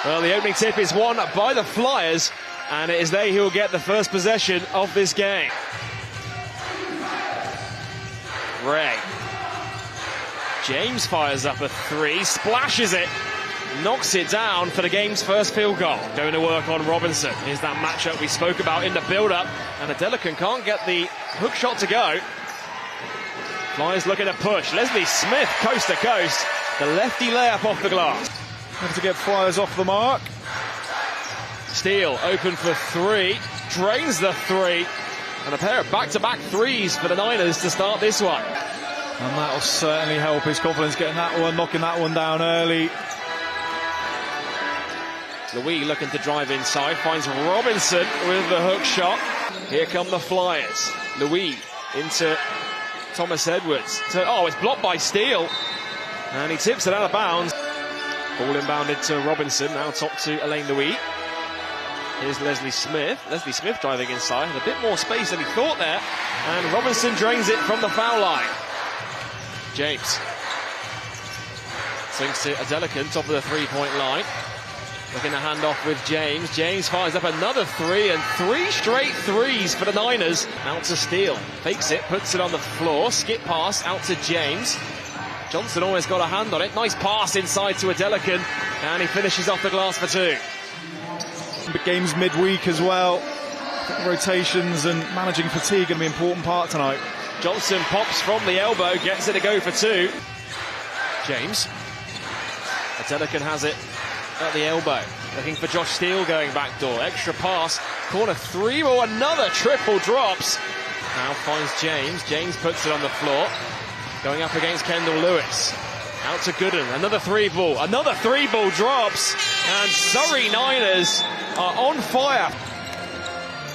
Well, the opening tip is won by the Flyers, and it is they who will get the first possession of this game. Ray. James fires up a three, splashes it, knocks it down for the game's first field goal. Going to work on Robinson. Here's that matchup we spoke about in the build-up, and Adelekun can't get the hook shot to go. Flyers looking to push. Leslie Smith, coast to coast. The lefty layup off the glass. Have to get Flyers off the mark. Steele open for three, drains the three, and a pair of back-to-back threes for the Niners to start this one. And that'll certainly help his confidence getting that one, knocking that one down early. Louis looking to drive inside, finds Robinson with the hook shot. Here come the Flyers. Louis into Thomas Edwards. Oh, it's blocked by Steele. And he tips it out of bounds. Ball inbounded to Robinson, now top to Alain Louis. Here's Leslie Smith. Leslie Smith driving inside, a bit more space than he thought there. And Robinson drains it from the foul line. James. Swings to Adelekun, top of the three-point line. Looking to hand off with James. James fires up another three, and three straight threes for the Niners. Out to Steele. Fakes it, puts it on the floor. Skip pass out to James. Johnson always got a hand on it. Nice pass inside to Adelekun, and he finishes off the glass for two. But games midweek as well. Rotations and managing fatigue going to be an important part tonight. Johnson pops from the elbow, gets it to go for two. James. Adelekun has it at the elbow. Looking for Josh Steele going back door. Extra pass. Corner three. Oh, another triple drops. Now finds James. James puts it on the floor. Going up against Kendall Lewis. Out to Gooden. Another three ball. Another three ball drops. And Surrey Niners are on fire.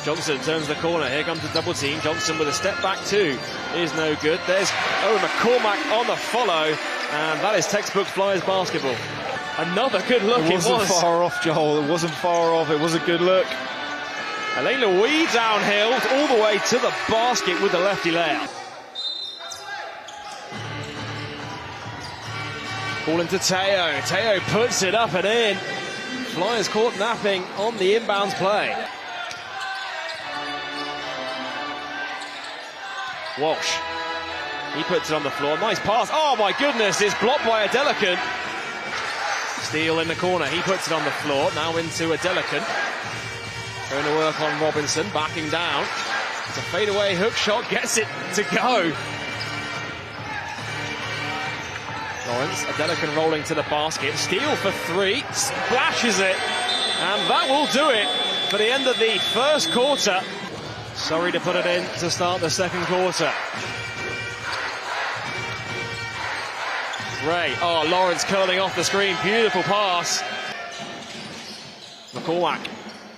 Johnson turns the corner. Here comes the double team. Johnson with a step back two is no good. There's Owen McCormack on the follow. And that is textbook Flyers basketball. Another good look. It wasn't far off, Joel. It wasn't far off. It was a good look. Alain Louis downhill all the way to the basket with the lefty layup. Ball into Teo. Teo puts it up and in. Flyers caught napping on the inbounds play. Walsh. He puts it on the floor. Nice pass. Oh my goodness, it's blocked by Adelekun. Steele in the corner. He puts it on the floor. Now into Adelekun. Going to work on Robinson. Backing down. It's a fadeaway hook shot. Gets it to go. Lawrence. Adelekun rolling to the basket. Steele for three. Splashes it. And that will do it for the end of the first quarter. Sorry to put it in to start the second quarter. Ray. Oh, Lawrence curling off the screen. Beautiful pass. McCormack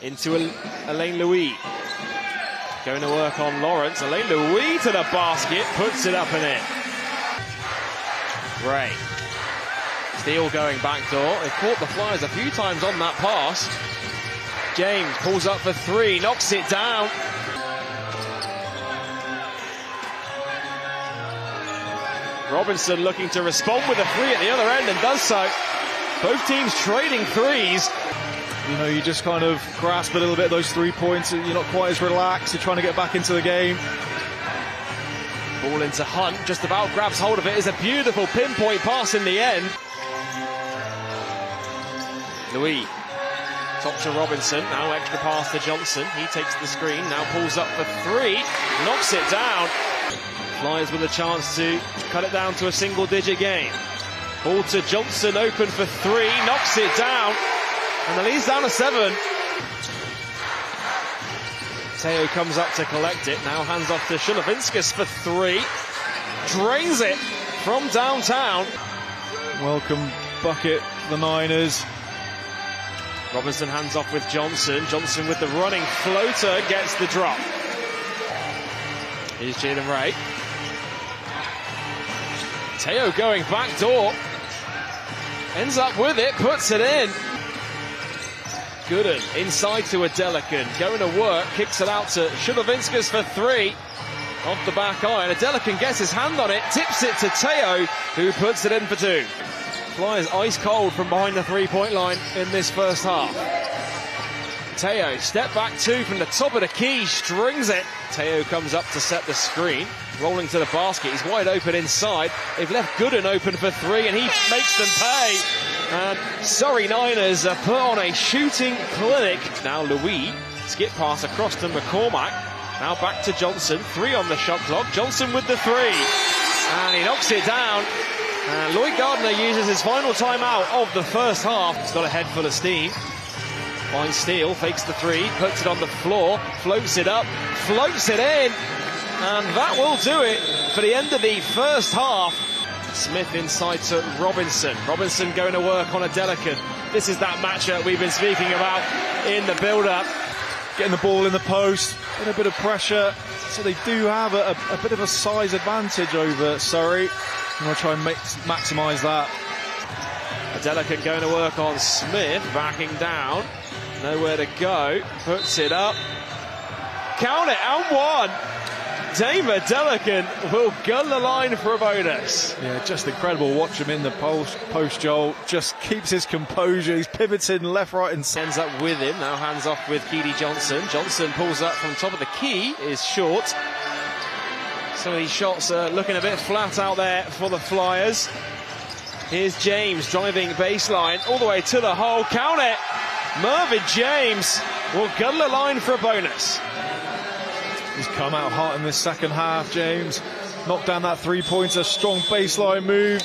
into Alain Louis. Going to work on Lawrence. Alain Louis to the basket. Puts it up and in. Ray. Steele going back door. They caught the Flyers a few times on that pass. James pulls up for three. Knocks it down. Robinson looking to respond with a three at the other end and does so. Both teams trading threes. You know, you just kind of grasp a little bit those 3 points. You're not quite as relaxed. You're trying to get back into the game. Ball into Hunt. Just about grabs hold of it. Is a beautiful pinpoint pass in the end. Louis. Top to Robinson. Now extra pass to Johnson. He takes the screen. Now pulls up for three. Knocks it down. Flyers with a chance to cut it down to a single-digit game. Ball to Johnson, open for three, knocks it down, and the lead's down to 7. Teo comes up to collect it, now hands off to Shulavinskas for three, drains it from downtown. Welcome bucket, the Niners. Robinson hands off with Johnson. Johnson with the running floater gets the drop. Here's Jaden Ray. Teo going back door. Ends up with it, puts it in. Gooden inside to Adelekun. Going to work, kicks it out to Shulavinskas for three. Off the back iron. Adelekun gets his hand on it, tips it to Teo, who puts it in for two. Flyers ice cold from behind the three-point line in this first half. Teo, step back two from the top of the key, strings it. Teo comes up to set the screen, rolling to the basket. He's wide open inside. They've left Gooden open for three, and he makes them pay. And Surrey 89ers are put on a shooting clinic. Now Louis, skip pass across to McCormack. Now back to Johnson, three on the shot clock. Johnson with the three, and he knocks it down. And Lloyd Gardner uses his final timeout of the first half. He's got a head full of steam. Finds Steele, fakes the three, puts it on the floor, floats it up, floats it in, and that will do it for the end of the first half. Smith inside to Robinson. Robinson going to work on Adelekun. This is that matchup we've been speaking about in the build-up. Getting the ball in the post, and a bit of pressure, so they do have a bit of a size advantage over Surrey. I'm going to try and maximise that. Adelekun going to work on Smith, backing down. Nowhere to go. Puts it up. Count it, and one. Dave Adelekun will gun the line for a bonus. Yeah, just incredible. Watch him in the post, Joel. Just keeps his composure. He's pivoting left, right, and ends up with him. Now hands off with Keedy Johnson. Johnson pulls up from top of the key. Is short. Some of these shots are looking a bit flat out there for the Flyers. Here's James driving baseline all the way to the hole. Count it. Mervin James will gun the line for a bonus. He's come out hot in this second half, James. Knocked down that three-pointer, strong baseline move.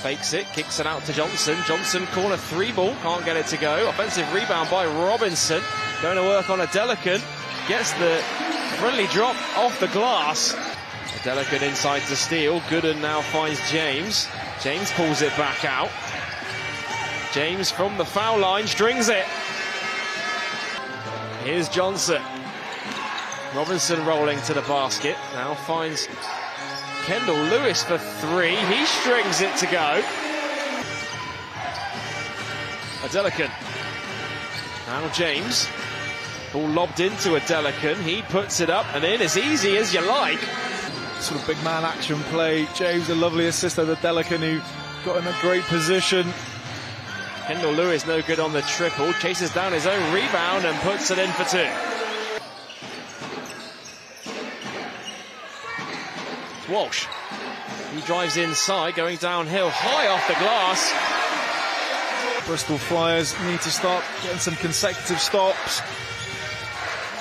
Fakes it, kicks it out to Johnson. Johnson corner three ball, can't get it to go. Offensive rebound by Robinson. Going to work on Adelekun. Gets the friendly drop off the glass. Adelekun inside to Steele. Gooden now finds James. James pulls it back out. James from the foul line strings it. Here's Johnson. Robinson rolling to the basket. Now finds Kendall Lewis for three. He strings it to go. Adelekun. Now James. Ball lobbed into Adelekun. He puts it up and in as easy as you like. Sort of big man action play. James, a lovely assist of Adelekun, who got in a great position. Kendall Lewis no good on the triple. Chases down his own rebound and puts it in for two. Walsh. He drives inside, going downhill, high off the glass. Bristol Flyers need to start getting some consecutive stops.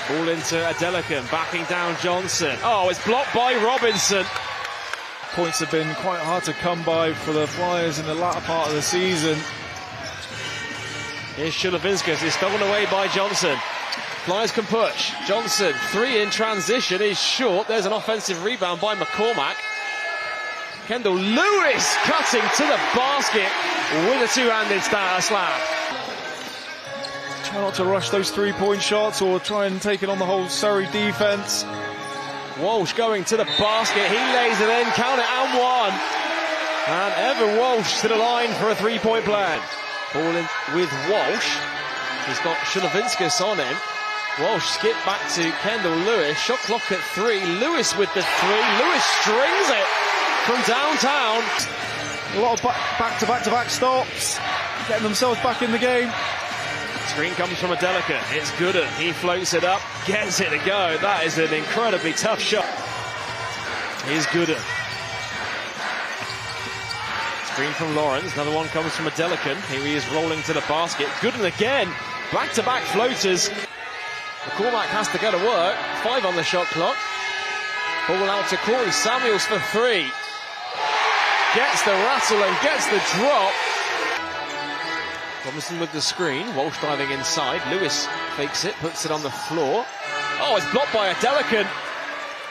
Ball into Adelekun, backing down Johnson. Oh, it's blocked by Robinson. Points have been quite hard to come by for the Flyers in the latter part of the season. Here's Shulavinskas, it's stolen away by Johnson. Flyers can push. Johnson, three in transition, is short. There's an offensive rebound by McCormack. Kendall Lewis cutting to the basket with a two-handed slam. Try not to rush those three-point shots or try and take it on the whole Surrey defence. Walsh going to the basket. He lays it in. Count it, and one. And Evan Walsh to the line for a three-point play. Ball in with Walsh. He's got Shulavinskas on him. Walsh skip back to Kendall Lewis. Shot clock at three. Lewis with the three. Lewis strings it from downtown. A lot of back-to-back stops. Getting themselves back in the game. Screen comes from Adelekun. It's Gooden. He floats it up. Gets it to go. That is an incredibly tough shot. Here's Gooden. Screen from Lawrence. Another one comes from Adelekun. Here he is rolling to the basket. Gooden again. Back-to-back floaters. McCormack has to go to work. 5 on the shot clock. Ball out to Corey Samuels for three. Gets the rattle and gets the drop. Robinson with the screen. Walsh diving inside. Lewis fakes it, puts it on the floor. Oh, it's blocked by Adelekun.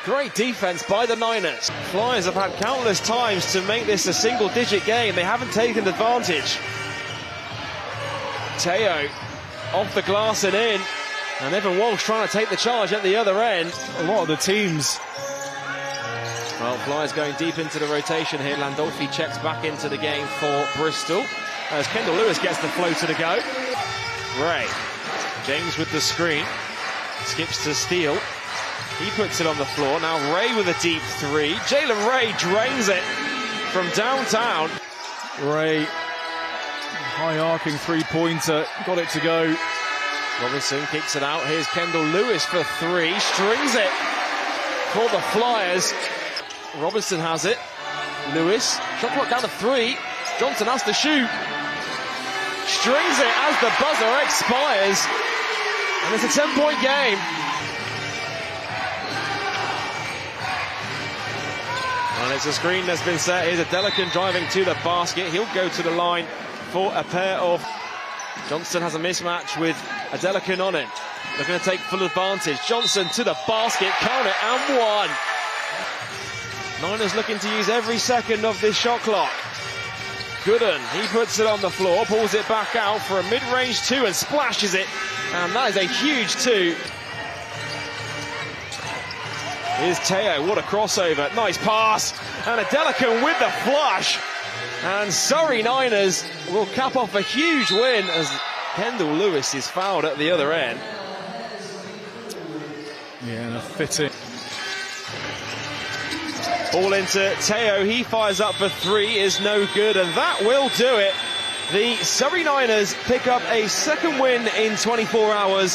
Great defense by the Niners. Flyers have had countless times to make this a single-digit game. They haven't taken advantage. Teo off the glass and in. And Evan Walsh trying to take the charge at the other end. A lot of the teams. Well, Flyers going deep into the rotation here. Landolfi checks back into the game for Bristol. As Kendall Lewis gets the floater to go. Ray. James with the screen. Skips to Steele. He puts it on the floor. Now Ray with a deep three. Jalen Ray drains it from downtown. Ray high arcing three-pointer, got it to go. Robinson kicks it out. Here's Kendall Lewis for three. Strings it for the Flyers. Robinson has it. Lewis, shot clock down to three. Johnson has to shoot. Strings it as the buzzer expires. And it's a 10-point game. And it's a screen that's been set. Here's Adelekun driving to the basket. He'll go to the line for a pair of... Johnson has a mismatch with Adelekun on it. They're going to take full advantage. Johnson to the basket, count it, and one. Niners looking to use every second of this shot clock. Gooden, he puts it on the floor, pulls it back out for a mid-range two and splashes it. And that is a huge two. Here's Teo, what a crossover, nice pass. And Adelekun with the flush. And Surrey Niners will cap off a huge win as Kendall Lewis is fouled at the other end. Yeah, and a fitting. Ball into Teo, he fires up for three, is no good, and that will do it. The Surrey Niners pick up a second win in 24 hours.